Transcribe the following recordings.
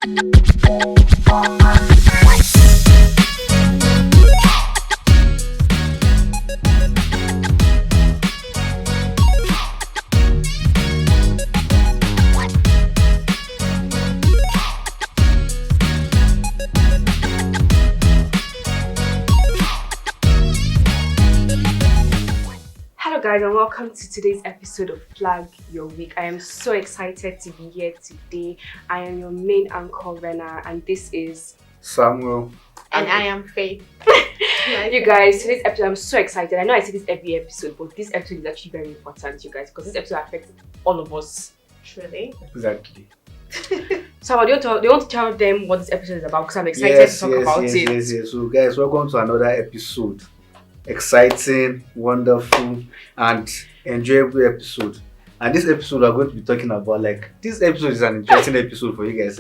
Hello, guys, and welcome to today's episode of Flag Your Week. I am so excited to be here today. I am your main anchor, Rena, and this is Samuel. And I am Faith. you guys. Today's episode, I'm so excited. I know I say this every episode, but this episode is actually very important, you guys, because this episode affects all of us. Truly. Exactly. So, do you want to tell them what this episode is about? Because I'm excited to talk about it. Yes. So, guys, welcome to another episode. Exciting, wonderful, and enjoyable episode. And this episode, we're going to be talking about, this episode is an interesting episode for you guys.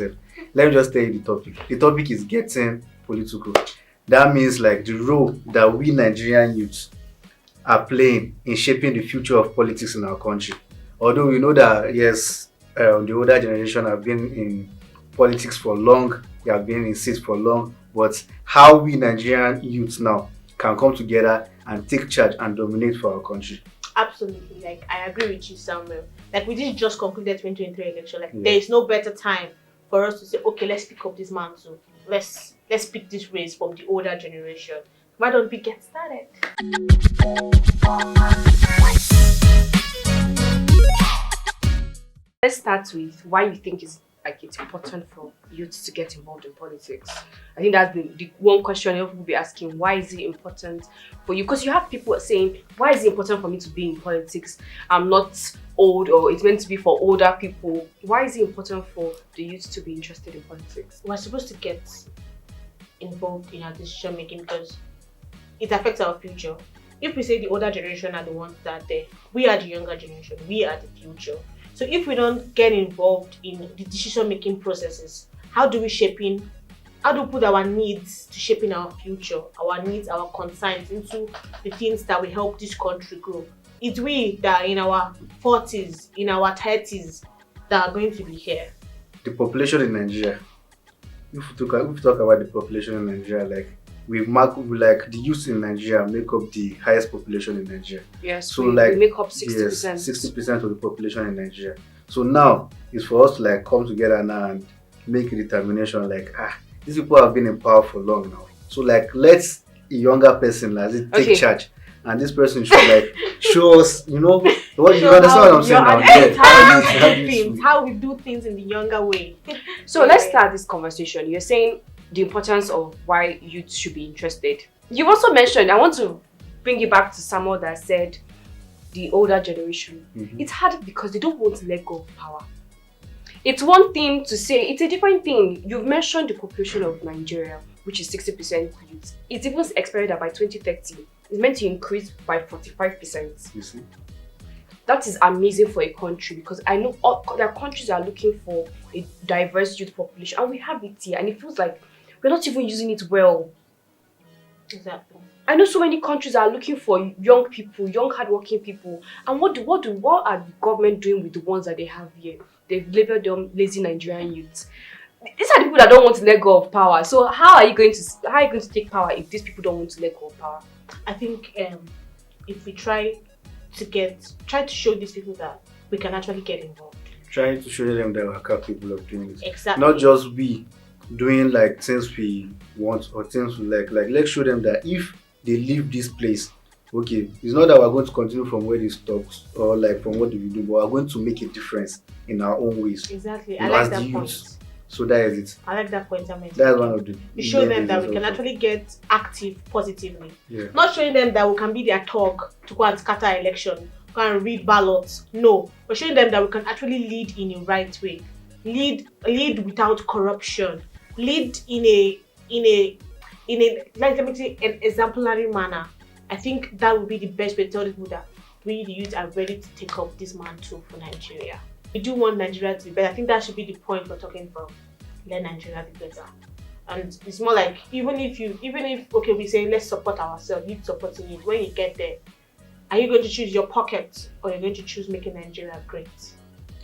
Let me just tell you the topic. The topic is getting political. That means, the role that we Nigerian youths are playing in shaping the future of politics in our country. Although we know that, yes, the older generation have been in politics for long, they have been in seats for long, but how we Nigerian youths now can come together and take charge and dominate for our country. Absolutely. I agree with you, Samuel. We did just conclude the 2023 election. There is no better time for us to say, okay, let's pick up this mantle. Let's pick this race from the older generation. Why don't we get started? Let's start with why you think it's important for youth to get involved in politics. I think that's the one question people will be asking. Why is it important for you? Because you have people saying, why is it important for me to be in politics? I'm not old, or it's meant to be for older people. Why is it important for the youth to be interested in politics? We're supposed to get involved in our decision making because it affects our future. If we say the older generation are the ones that are there, we are the younger generation, we are the future. So if we don't get involved in the decision-making processes, how do we put our needs to shaping our future, our needs, our concerns into the things that will help this country grow? It's we that are in our 40s, in our 30s that are going to be here. The population in Nigeria, if we talk about the population in Nigeria, the youth in Nigeria make up the highest population in Nigeria. Yes, so we make up 60%. Yes, 60% of the population in Nigeria. So now it's for us to come together now and make a determination these people have been in power for long now. So let's a younger person take charge, and this person should show us, you understand what I'm saying now? How we do things in the younger way. So let's start this conversation. You're saying the importance of why youth should be interested. You've also mentioned, I want to bring you back to Samuel that said the older generation. Mm-hmm. It's hard because they don't want to let go of power. It's one thing to say, it's a different thing. You've mentioned the population of Nigeria, which is 60% youth. It's even expected that by 2030, it's meant to increase by 45%. You see? That is amazing for a country, because I know there are countries that are looking for a diverse youth population, and we have it here, and it feels like we're not even using it well. Exactly. I know so many countries are looking for young people, young hardworking people, and what are the government doing with the ones that they have here? They've labeled them lazy Nigerian youths. These are the people that don't want to let go of power. So how are you going to take power if these people don't want to let go of power? I think if we try to show these people that we can actually get involved. Trying to show them that we're capable of doing it. Exactly. Not just be doing things we want or things we like. Let's show them that if they leave this place, okay, it's not that we're going to continue from where they stopped or from what do we do, but we're going to make a difference in our own ways. Exactly. I like that point. So that is it. I like that point. That's one of the. We show them that we can actually get active positively. Yeah. Not showing them that we can be their talk to go and scatter election, go and read ballots. No, we're showing them that we can actually lead in a right way, lead without corruption, lead in a let me say an exemplary manner. I think that would be the best way to tell people that we the youth are ready to take up this mantle for Nigeria. We do want Nigeria to be better. I think that should be the point we're talking from. Let Nigeria be better. And it's more like even if okay, we say let's support ourselves, youth supporting it. When you get there, are you going to choose your pocket, or you're going to choose making Nigeria great,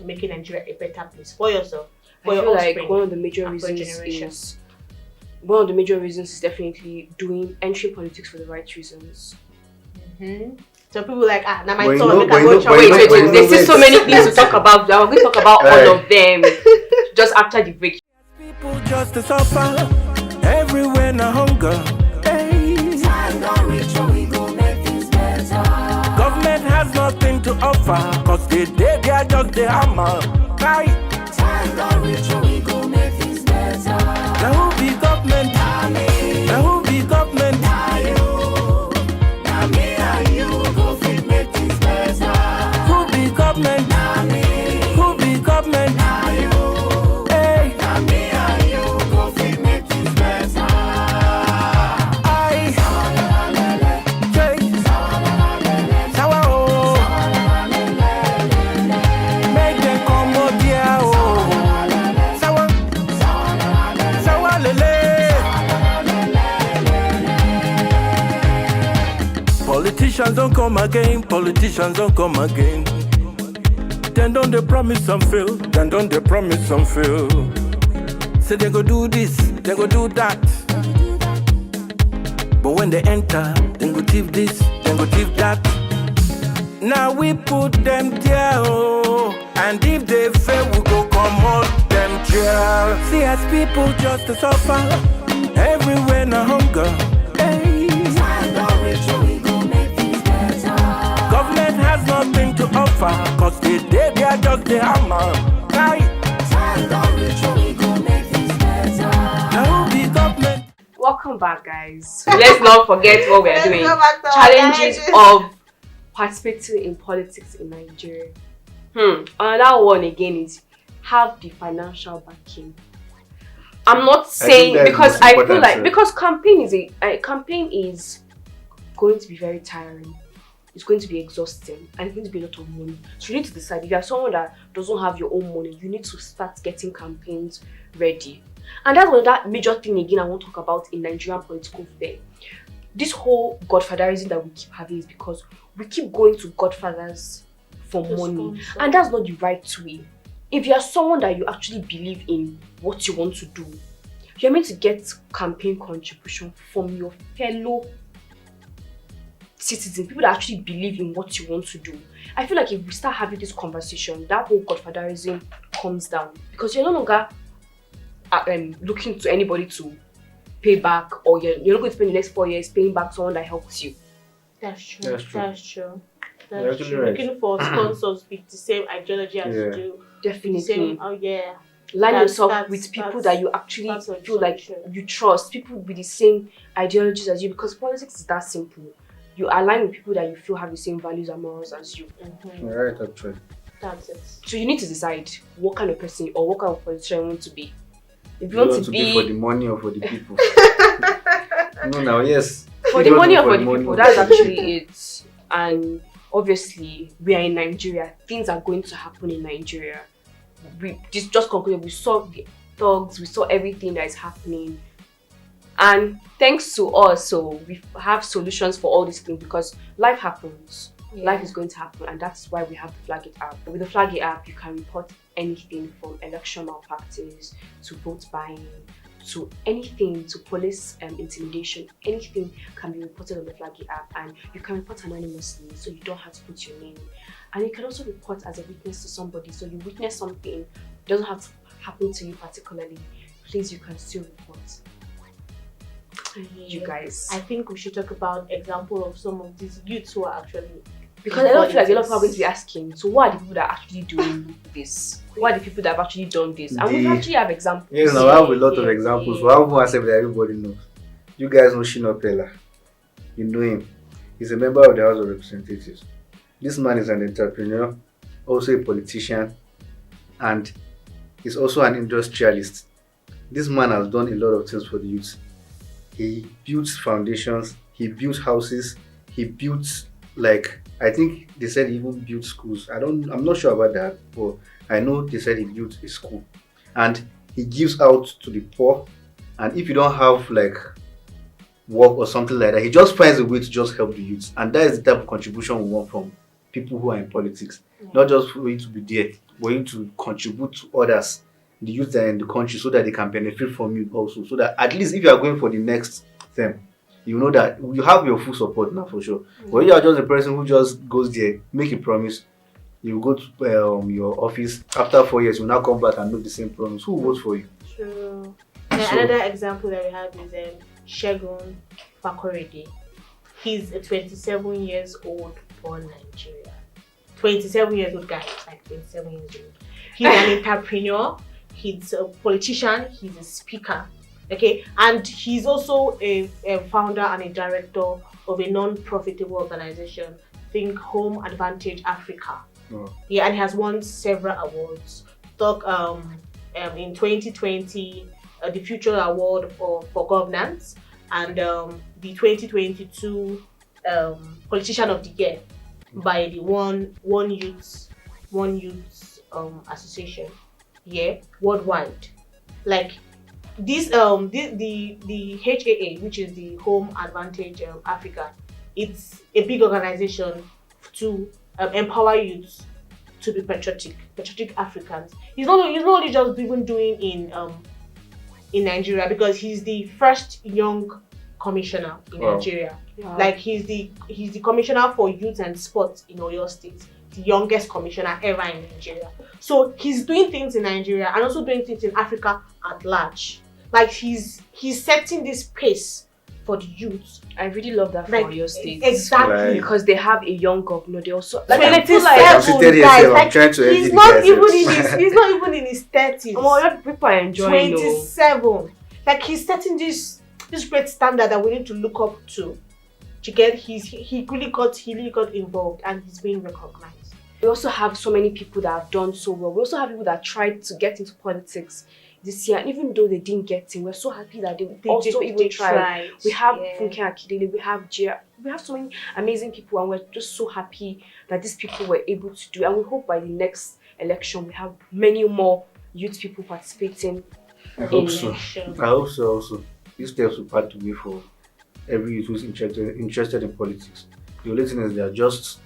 or making Nigeria a better place for yourself for I your feel like offspring one of the major and for your reasons generation. is one of the major reasons is definitely entering politics for the right reasons. So people like, now my But you son, know- make but I you go know- chop but you know- it. but you know There's still so wait. many things to talk about. We're going to talk about all of them just after the break. People just to suffer, everywhere na hunger. Hey. Time don't reach when we go make things better. Government has nothing to offer, cause they are just the hammer. Right? Time don't reach when we go make things better. Now who be government? Now who be government? Now you, now me and you go fit make things better. Who be government? Now me, Who be government? now you, Hey. now me and you go fit make things better. I. Jay. Sawa oh. Make them come out here oh. Sawa. Sawa lele. Politicians don't come again. Politicians don't come again. Then don't they promise and fail. Then don't they promise and fail. Say they go do this, they go do that. But when they enter, they go thief this, they go thief that. Now we put them there, oh. And if they fail, we go come out them jail. See as people just to suffer, everywhere na hunger. Hey. Time don't reach when we go make things better. Government has nothing to offer, cause they are just the hammer. Right? Time don't reach when we go make things better. Now who be government? Welcome back, guys. Let's not forget what we are Let's doing. go back to our Challenges challenges. of participating in politics in Nigeria. Another one again is have the financial backing. I'm not saying that is because most I feel important, like sir. because campaign is going to be very tiring. It's going to be exhausting and it's going to be a lot of money. So you need to decide if you are someone that doesn't have your own money, you need to start getting campaigns ready. And that's another major thing again I want to talk about in Nigerian political fair. This whole godfatherism that we keep having is because we keep going to godfathers for To money. sponsor. And that's not the right way. If you are someone that you actually believe in what you want to do, you're meant to get campaign contribution from your fellow citizens, people that actually believe in what you want to do. I feel like if we start having this conversation, that whole godfatherism comes down because you're no longer looking to anybody to pay back, or you're not going to spend the next 4 years paying back someone that helps you. That's true. That's true. That's true. You're That's actually true. right. Looking for sponsors with the same ideology as Yeah. you do. Definitely. The same, oh yeah. Line That's- yourself that's- with people that's- that you actually that's what feel like solution. you trust, people with the same ideologies as you, because politics is that simple. You align with people that you feel have the same values and morals as you. You're right, actually. That's it. So you need to decide what kind of person or what kind of politician you want to be. If You you want to be for the money or for the people? No, now, yes. for You the want money to or be for the money people, or that's for the actually it. And obviously, we are in Nigeria. Things are going to happen in Nigeria. We just concluded. We saw the thugs. We saw everything that is happening. And thanks to us, so we have solutions for all these things because life happens. Life is going to happen, and that's why we have the Flag It app. With the Flag It app, you can report anything from election malpractice to vote buying to anything, to police intimidation. Anything can be reported on the Flag It app, and you can report anonymously, so you don't have to put your name. And you can also report as a witness to somebody. So you witness something, it doesn't have to happen to you particularly. Please, you can still report. You guys, I think we should talk about example of some of these youths who are actually because I don't feel like a lot of people are going to be asking, so what are the people that are actually doing this? What are the people that have actually done this? And we The- actually have examples. Yes, now I have a lot of Yeah, examples. yeah. So I have one except that everybody knows. You guys know Shino Pella. You know him. He's a member of the House of Representatives. This man is an entrepreneur, also a politician, and he's also an industrialist. This man has done a lot of things for the youth. He built foundations, he built houses, he built, like, I think they said he even built schools. I'm not sure about that, but I know they said he built a school. And he gives out to the poor. And if you don't have like work or something like that, he just finds a way to just help the youth. And that is the type of contribution we want from people who are in politics. Not just for you to be there, but you to contribute to others the youth that are in the country so that they can benefit from you also. So that at least if you are going for the next term, you know that you have your full support now for sure. But you are just a person who just goes there, make a promise. You go to your office after 4 years, you now come back and make the same promise. Who votes for you? True. And So- another example that we have is Segun Fakorede. He's a 27 years old born Nigeria. 27 years old guy, like 27 years old. He's an entrepreneur, he's a politician, he's a speaker. Okay, and he's also a founder and a director of a non-profitable organization, Think Home Advantage Africa. Oh. Yeah, and he has won several awards. In 2020, the Future Award for Governance, and the 2022 Politician of the Year by the One Youth Association. Yeah, worldwide. Like this, the HAA, which is the Home Advantage Africa, it's a big organization to empower youth to be patriotic Africans. He's not only just even doing in Nigeria, because he's the first young commissioner in Wow. Nigeria. Wow. Like he's the commissioner for youth and sports in Oyo State, the youngest commissioner ever in Nigeria. So he's doing things in Nigeria and also doing things in Africa at large. Like he's setting this pace for the youth. I really love that for your state. Exactly. Right. Because they have a young governor. They also like Like, I feel I'm like sitting here, guys, saying, I'm like, trying to he's edit not the even guys. in his he's not even in his 30s. oh, a lot of people are enjoying. 27. Like he's setting this great standard that we need to look up to. To get he really got involved and he's being recognized. We also have so many people that have done so well. We also have people that tried to get into politics this year, and even though they didn't get in, we're so happy that they also even tried. We have Funke Akindele, we have Jia, we have so many amazing people, and we're just so happy that these people were able to do. And we hope by the next election we have many more youth people participating. I hope in so. election. I hope so also. These steps will pave the way for every youth who's interested in politics. The only thing is they are just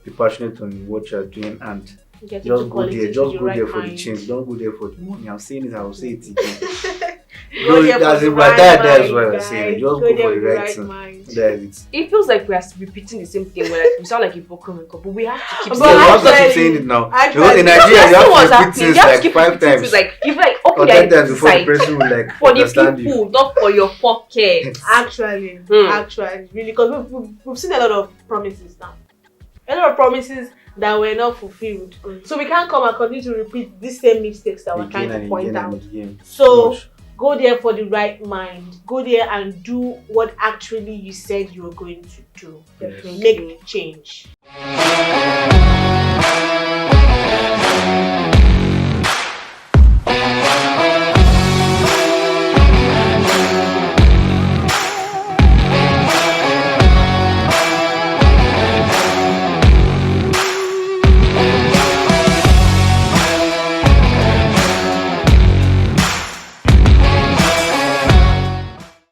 be passionate on what you are doing and Get just into go there. politics Just with go the there right for the mind. change. Don't go there for the money. I'm saying it. I will say it again. Go there As for in the my right dad, that's mind, what I'm guys. saying. Just Go go there for the with the right right thing. mind. That is it. It feels like we are repeating the same thing. We're like, we sound like a broken record, but we have to keep But So saying you have to actually- keep saying it now. actually- Because in No, Nigeria, That's you not have what's to repeat happening. things You have to like keep 5 repeating times things. Like if like or open 10 your times before the side person will like for the understand you. people, not for your pocket. Actually, really, because we've seen a lot of promises now. A lot of promises that were not fulfilled. So we can't come and continue to repeat these same mistakes that we're trying Again to and point again out. and again. So Gosh. go there for the right mind. Go there and do what actually you said you were going to do. Definitely. Make change.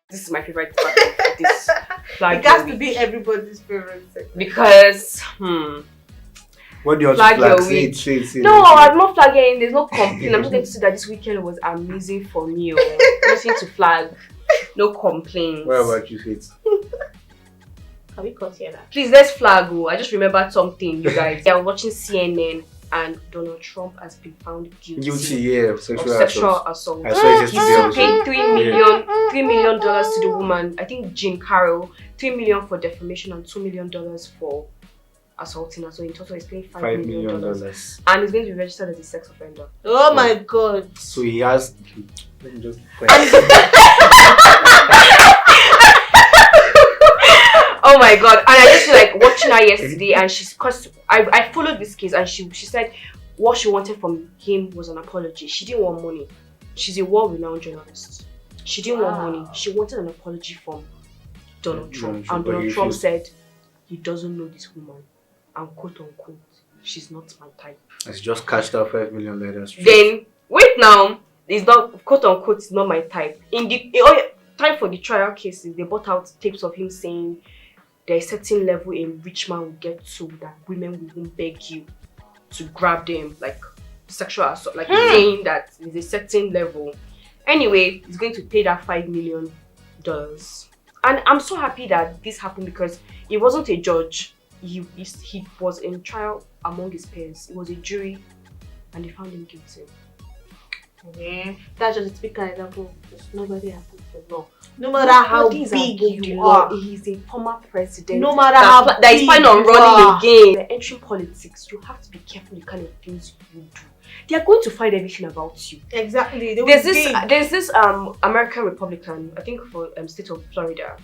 This is my favorite part of this flag It has week. to be everybody's favorite segment. Because What do you want Flag to flag? your Say week. it, say it, say it. no, I'm not flagging. There's no complaint. I'm just going to say that this weekend was amazing for me. Nothing to flag. No complaints. What about you, Faith? Can we consider that? Please, let's flag. I just remembered something, you guys. I was watching CNN and Donald Trump has been found Guilty, yeah, of of sexual sexual assault. assault. I saw it He's yesterday also. paid $3 million to the woman. I think Jean Carroll. $3 million for defamation and $2 million for assaulting her. So in total, he's paying $5 million. And he's going to be registered as a sex offender. Oh my god. So he has. Let me just. Oh my god! And I just feel like watching her yesterday, and cause I followed this case, and she said what she wanted from him was an apology. She didn't want money. She's a world-renowned journalist. She didn't want money. She wanted an apology from Donald Trump, and Donald Trump said he doesn't know this woman, and quote unquote, she's not my type. It's just cashed out $5 million. Then wait now, it's not quote unquote, it's not my type. In the time for the trial cases, they brought out tapes of him saying there's a certain level a rich man will get to that women will even beg you to grab them, like sexual assault, like saying that there's a certain level. Anyway, he's going to pay that $5 million. And I'm so happy that this happened because he wasn't a judge. He was in trial among his peers. It was a jury and they found him guilty. Yeah, that's just a typical example. Nobody has to know. No matter how big you are, he's a former president. No matter how that is planning on running again. They're entering politics. You have to be careful the kind of things you do. They are going to find everything about you. Exactly. There's this American Republican, I think for state of Florida.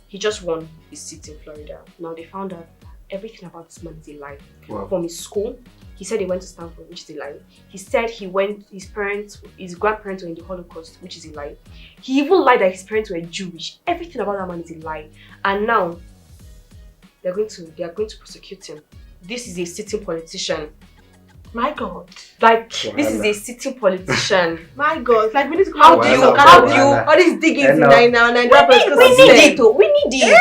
He just won his seat in Florida. Now they found out everything about this man is a lie. Wow. From his school, he said he went to Stanford, which is a lie. He said his grandparents were in the Holocaust, which is a lie. He even lied that his parents were Jewish. Everything about that man is a lie. And now they are going to prosecute him. This is a sitting politician. My God. Like this is a sitting politician. My God. Like we need to come How do you all these diggings in Nigeria? We need it.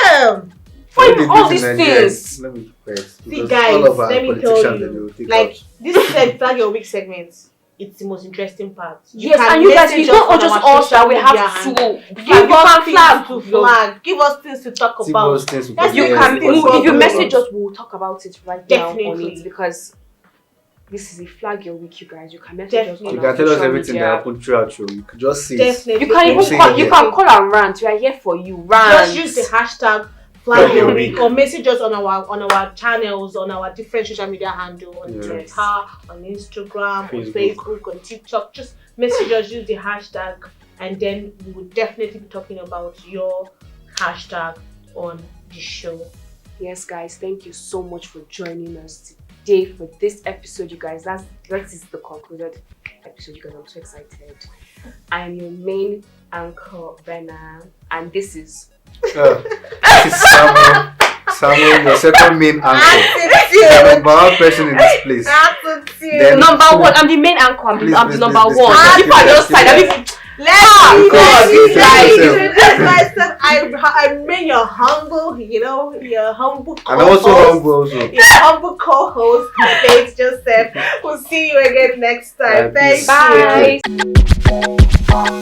Yeah. Find all these things. Let me first. See guys, let me tell you. Like this is Flag Your Week segment. It's the most interesting part. Yes, and you guys, it's not just us that we have to give us flag. Give us things to talk about. You can if you message us, we'll talk about it right now on it because this is a Flag Your Week, you guys. You can message us. You can tell us everything that happened throughout your week. Just say Definitely. You can even call and rant. We are here for you. Rant. Just use the hashtag Flag Your Week or message us on our channels, on our different social media handles, on Twitter, on Instagram, on Facebook, on TikTok. Just message us, use the hashtag, and then we will definitely be talking about your hashtag on the show. Yes, guys, thank you so much for joining us today for this episode, you guys. That is the concluded episode, you guys. I'm so excited. I am your main anchor, Benna, and this is Samuel, your second main anchor. The number one person in this place. Number one. I'm the main anchor. I'm the number one. People are just side. I mean you're humble, you're humble co-host. And also humble also. You're humble co-host, Faith Joseph. We'll see you again next time. Thank you. Bye.